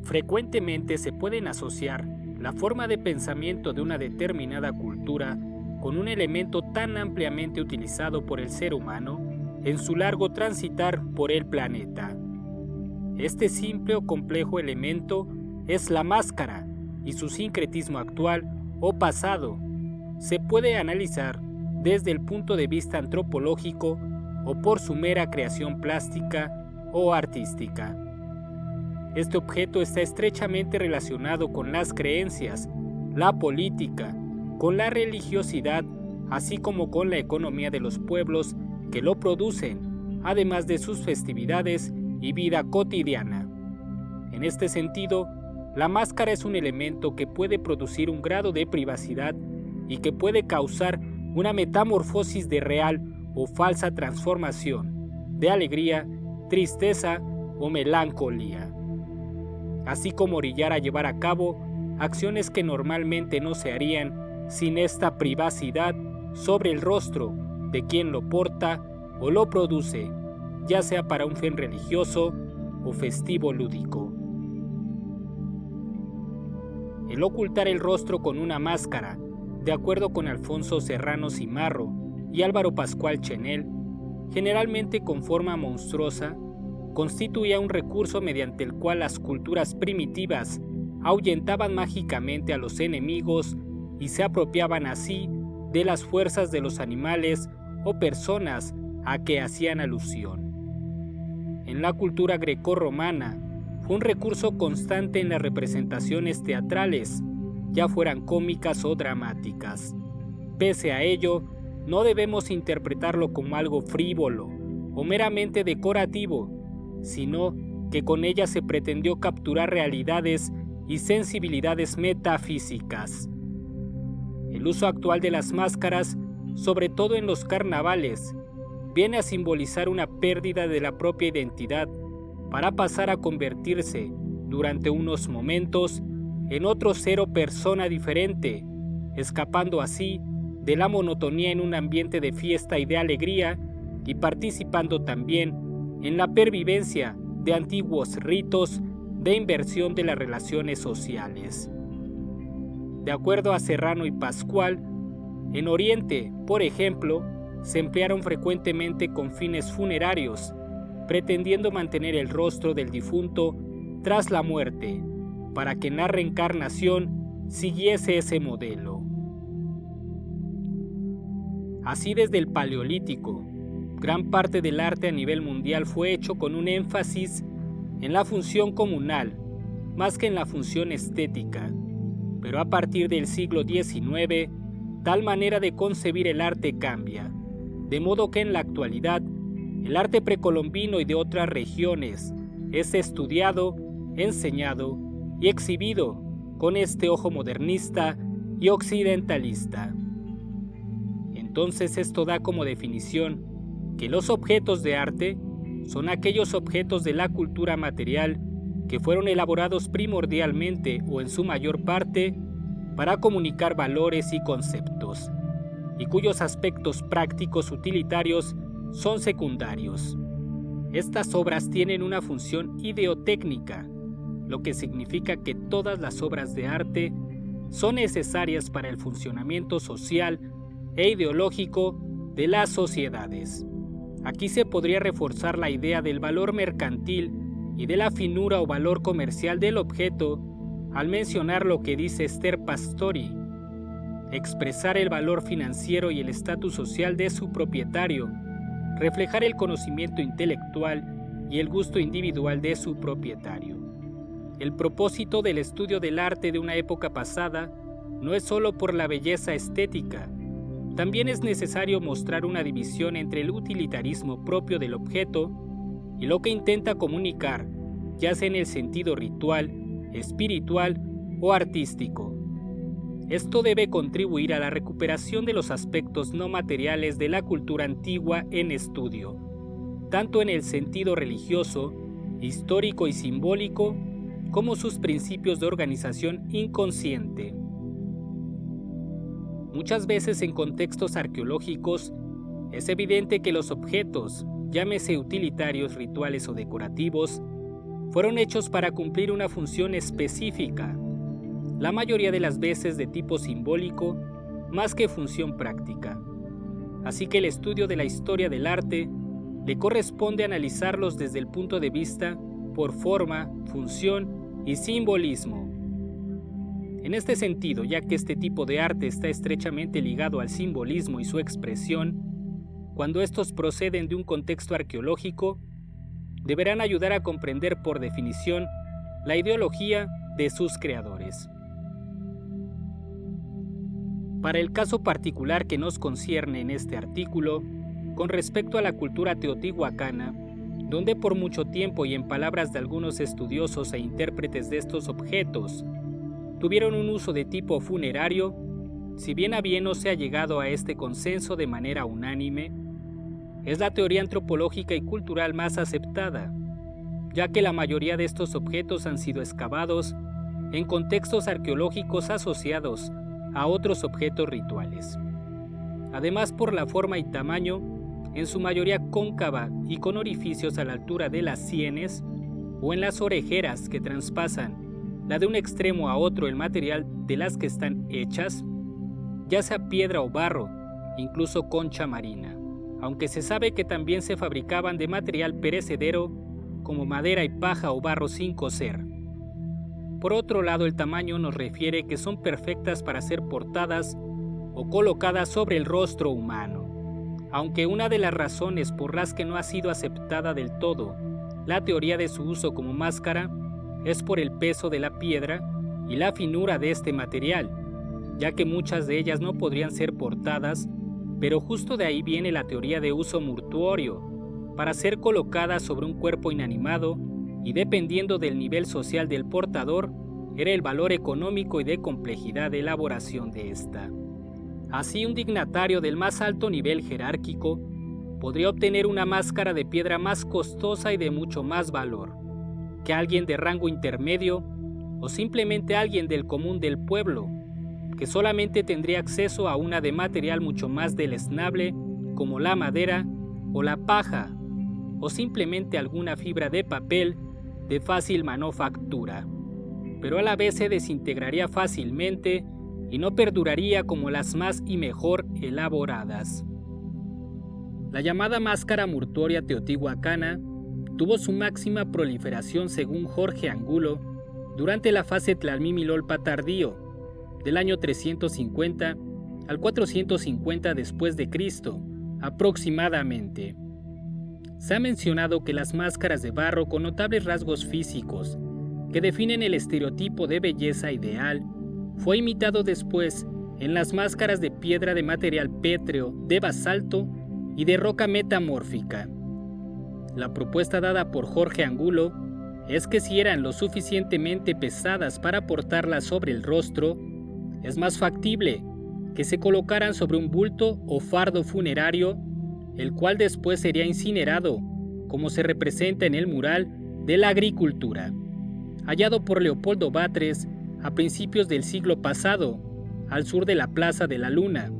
Frecuentemente se pueden asociar la forma de pensamiento de una determinada cultura con un elemento tan ampliamente utilizado por el ser humano en su largo transitar por el planeta. Este simple o complejo elemento es la máscara, y su sincretismo actual o pasado se puede analizar desde el punto de vista antropológico o por su mera creación plástica o artística. Este objeto está estrechamente relacionado con las creencias, la política, con la religiosidad, así como con la economía de los pueblos que lo producen, además de sus festividades y vida cotidiana. En este sentido, la máscara es un elemento que puede producir un grado de privacidad y que puede causar una metamorfosis de real o falsa transformación, de alegría, tristeza o melancolía, así como orillar a llevar a cabo acciones que normalmente no se harían sin esta privacidad sobre el rostro de quien lo porta o lo produce, ya sea para un fin religioso o festivo lúdico. El ocultar el rostro con una máscara, de acuerdo con Alfonso Serrano Cimarro y Álvaro Pascual Chenel, generalmente con forma monstruosa, constituía un recurso mediante el cual las culturas primitivas ahuyentaban mágicamente a los enemigos y se apropiaban así de las fuerzas de los animales o personas a que hacían alusión. En la cultura grecorromana, fue un recurso constante en las representaciones teatrales, ya fueran cómicas o dramáticas. Pese a ello, no debemos interpretarlo como algo frívolo o meramente decorativo, sino que con ella se pretendió capturar realidades y sensibilidades metafísicas. El uso actual de las máscaras, sobre todo en los carnavales, viene a simbolizar una pérdida de la propia identidad para pasar a convertirse, durante unos momentos, en otro ser o persona diferente, escapando así de la monotonía en un ambiente de fiesta y de alegría y participando también en la pervivencia de antiguos ritos de inversión de las relaciones sociales. De acuerdo a Serrano y Pascual, en Oriente, por ejemplo, se emplearon frecuentemente con fines funerarios, pretendiendo mantener el rostro del difunto tras la muerte, para que en la reencarnación siguiese ese modelo. Así desde el Paleolítico, gran parte del arte a nivel mundial fue hecho con un énfasis en la función comunal, más que en la función estética, pero a partir del siglo XIX, tal manera de concebir el arte cambia, de modo que en la actualidad, el arte precolombino y de otras regiones es estudiado, enseñado y exhibido con este ojo modernista y occidentalista. Entonces esto da como definición que los objetos de arte son aquellos objetos de la cultura material que fueron elaborados primordialmente o en su mayor parte para comunicar valores y conceptos, y cuyos aspectos prácticos utilitarios son secundarios. Estas obras tienen una función ideotécnica, lo que significa que todas las obras de arte son necesarias para el funcionamiento social e ideológico de las sociedades. Aquí se podría reforzar la idea del valor mercantil y de la finura o valor comercial del objeto al mencionar lo que dice Esther Pastori: expresar el valor financiero y el estatus social de su propietario, reflejar el conocimiento intelectual y el gusto individual de su propietario. El propósito del estudio del arte de una época pasada no es solo por la belleza estética, también es necesario mostrar una división entre el utilitarismo propio del objeto y lo que intenta comunicar, ya sea en el sentido ritual, espiritual o artístico. Esto debe contribuir a la recuperación de los aspectos no materiales de la cultura antigua en estudio, tanto en el sentido religioso, histórico y simbólico, como sus principios de organización inconsciente. Muchas veces en contextos arqueológicos, es evidente que los objetos, llámese utilitarios, rituales o decorativos, fueron hechos para cumplir una función específica, la mayoría de las veces de tipo simbólico, más que función práctica. Así que el estudio de la historia del arte le corresponde analizarlos desde el punto de vista por forma, función y simbolismo. En este sentido, ya que este tipo de arte está estrechamente ligado al simbolismo y su expresión, cuando estos proceden de un contexto arqueológico, deberán ayudar a comprender por definición la ideología de sus creadores. Para el caso particular que nos concierne en este artículo, con respecto a la cultura teotihuacana, donde por mucho tiempo y en palabras de algunos estudiosos e intérpretes de estos objetos, tuvieron un uso de tipo funerario, si bien a bien no se ha llegado a este consenso de manera unánime, es la teoría antropológica y cultural más aceptada, ya que la mayoría de estos objetos han sido excavados en contextos arqueológicos asociados a otros objetos rituales. Además, por la forma y tamaño, en su mayoría cóncava y con orificios a la altura de las sienes o en las orejeras que traspasan la de un extremo a otro el material de las que están hechas, ya sea piedra o barro, incluso concha marina, aunque se sabe que también se fabricaban de material perecedero como madera y paja o barro sin cocer. Por otro lado, el tamaño nos refiere que son perfectas para ser portadas o colocadas sobre el rostro humano, aunque una de las razones por las que no ha sido aceptada del todo la teoría de su uso como máscara es por el peso de la piedra y la finura de este material, ya que muchas de ellas no podrían ser portadas, pero justo de ahí viene la teoría de uso mortuorio, para ser colocada sobre un cuerpo inanimado y dependiendo del nivel social del portador, era el valor económico y de complejidad de elaboración de esta. Así, un dignatario del más alto nivel jerárquico podría obtener una máscara de piedra más costosa y de mucho más valor que alguien de rango intermedio o simplemente alguien del común del pueblo, que solamente tendría acceso a una de material mucho más deleznable como la madera o la paja o simplemente alguna fibra de papel de fácil manufactura, pero a la vez se desintegraría fácilmente y no perduraría como las más y mejor elaboradas. La llamada máscara mortuoria teotihuacana tuvo su máxima proliferación según Jorge Angulo durante la fase Tlalmimilolpa tardío, del año 350 al 450 después de Cristo, aproximadamente. Se ha mencionado que las máscaras de barro con notables rasgos físicos que definen el estereotipo de belleza ideal fue imitado después en las máscaras de piedra de material pétreo, de basalto y de roca metamórfica. La propuesta dada por Jorge Angulo es que si eran lo suficientemente pesadas para portarlas sobre el rostro, es más factible que se colocaran sobre un bulto o fardo funerario, el cual después sería incinerado, como se representa en el mural de la agricultura, hallado por Leopoldo Batres a principios del siglo pasado, al sur de la Plaza de la Luna,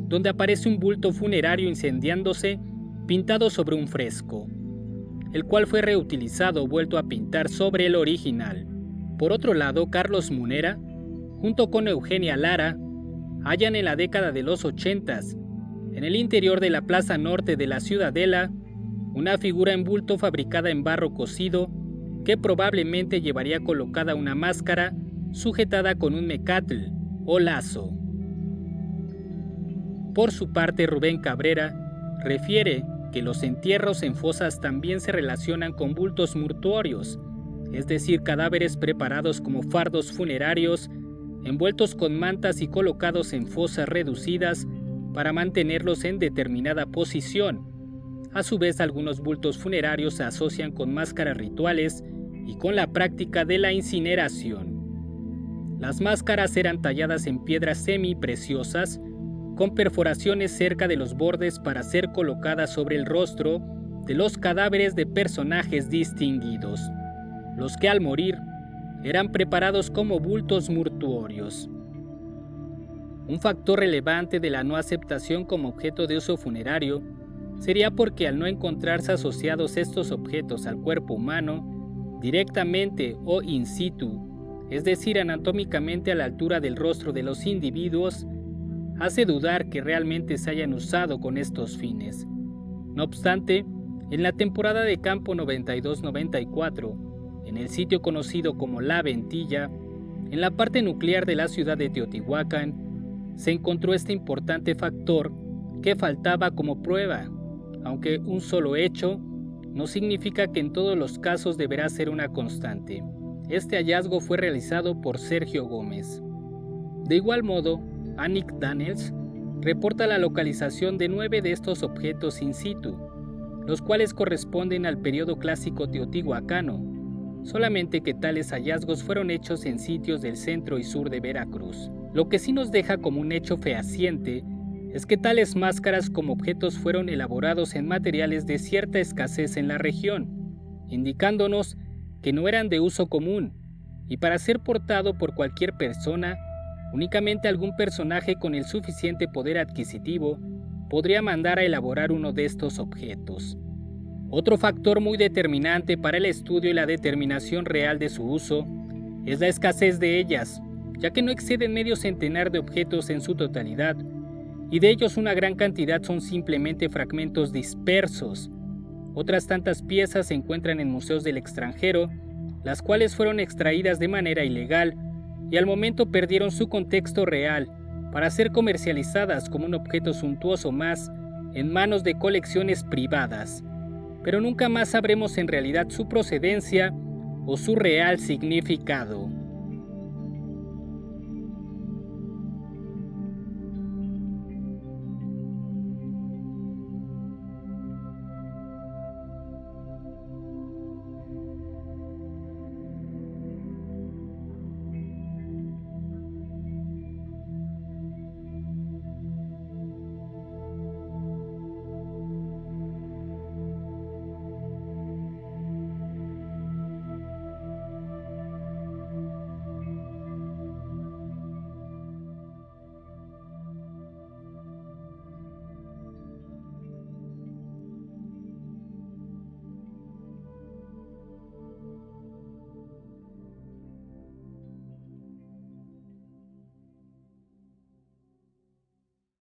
donde aparece un bulto funerario incendiándose pintado sobre un fresco, el cual fue reutilizado o vuelto a pintar sobre el original. Por otro lado, Carlos Munera, junto con Eugenia Lara, hallan en la década de los 80s, en el interior de la plaza norte de la Ciudadela, una figura en bulto fabricada en barro cocido que probablemente llevaría colocada una máscara sujetada con un mecatl o lazo. Por su parte, Rubén Cabrera refiere que los entierros en fosas también se relacionan con bultos mortuorios, es decir, cadáveres preparados como fardos funerarios, envueltos con mantas y colocados en fosas reducidas para mantenerlos en determinada posición. A su vez, algunos bultos funerarios se asocian con máscaras rituales y con la práctica de la incineración. Las máscaras eran talladas en piedras semipreciosas, con perforaciones cerca de los bordes para ser colocadas sobre el rostro de los cadáveres de personajes distinguidos, los que al morir eran preparados como bultos mortuorios. Un factor relevante de la no aceptación como objeto de uso funerario sería porque al no encontrarse asociados estos objetos al cuerpo humano, directamente o in situ, es decir, anatómicamente a la altura del rostro de los individuos, hace dudar que realmente se hayan usado con estos fines. No obstante, en la temporada de campo 92-94, en el sitio conocido como La Ventilla, en la parte nuclear de la ciudad de Teotihuacán, se encontró este importante factor que faltaba como prueba, aunque un solo hecho no significa que en todos los casos deberá ser una constante. Este hallazgo fue realizado por Sergio Gómez. De igual modo, Annick Daniels reporta la localización de 9 de estos objetos in situ, los cuales corresponden al periodo clásico teotihuacano, solamente que tales hallazgos fueron hechos en sitios del centro y sur de Veracruz. Lo que sí nos deja como un hecho fehaciente es que tales máscaras como objetos fueron elaborados en materiales de cierta escasez en la región, indicándonos que no eran de uso común, y para ser portado por cualquier persona, únicamente algún personaje con el suficiente poder adquisitivo podría mandar a elaborar uno de estos objetos. Otro factor muy determinante para el estudio y la determinación real de su uso es la escasez de ellas, ya que no exceden medio centenar de objetos en su totalidad, y de ellos una gran cantidad son simplemente fragmentos dispersos. Otras tantas piezas se encuentran en museos del extranjero, las cuales fueron extraídas de manera ilegal y al momento perdieron su contexto real para ser comercializadas como un objeto suntuoso más en manos de colecciones privadas, pero nunca más sabremos en realidad su procedencia o su real significado.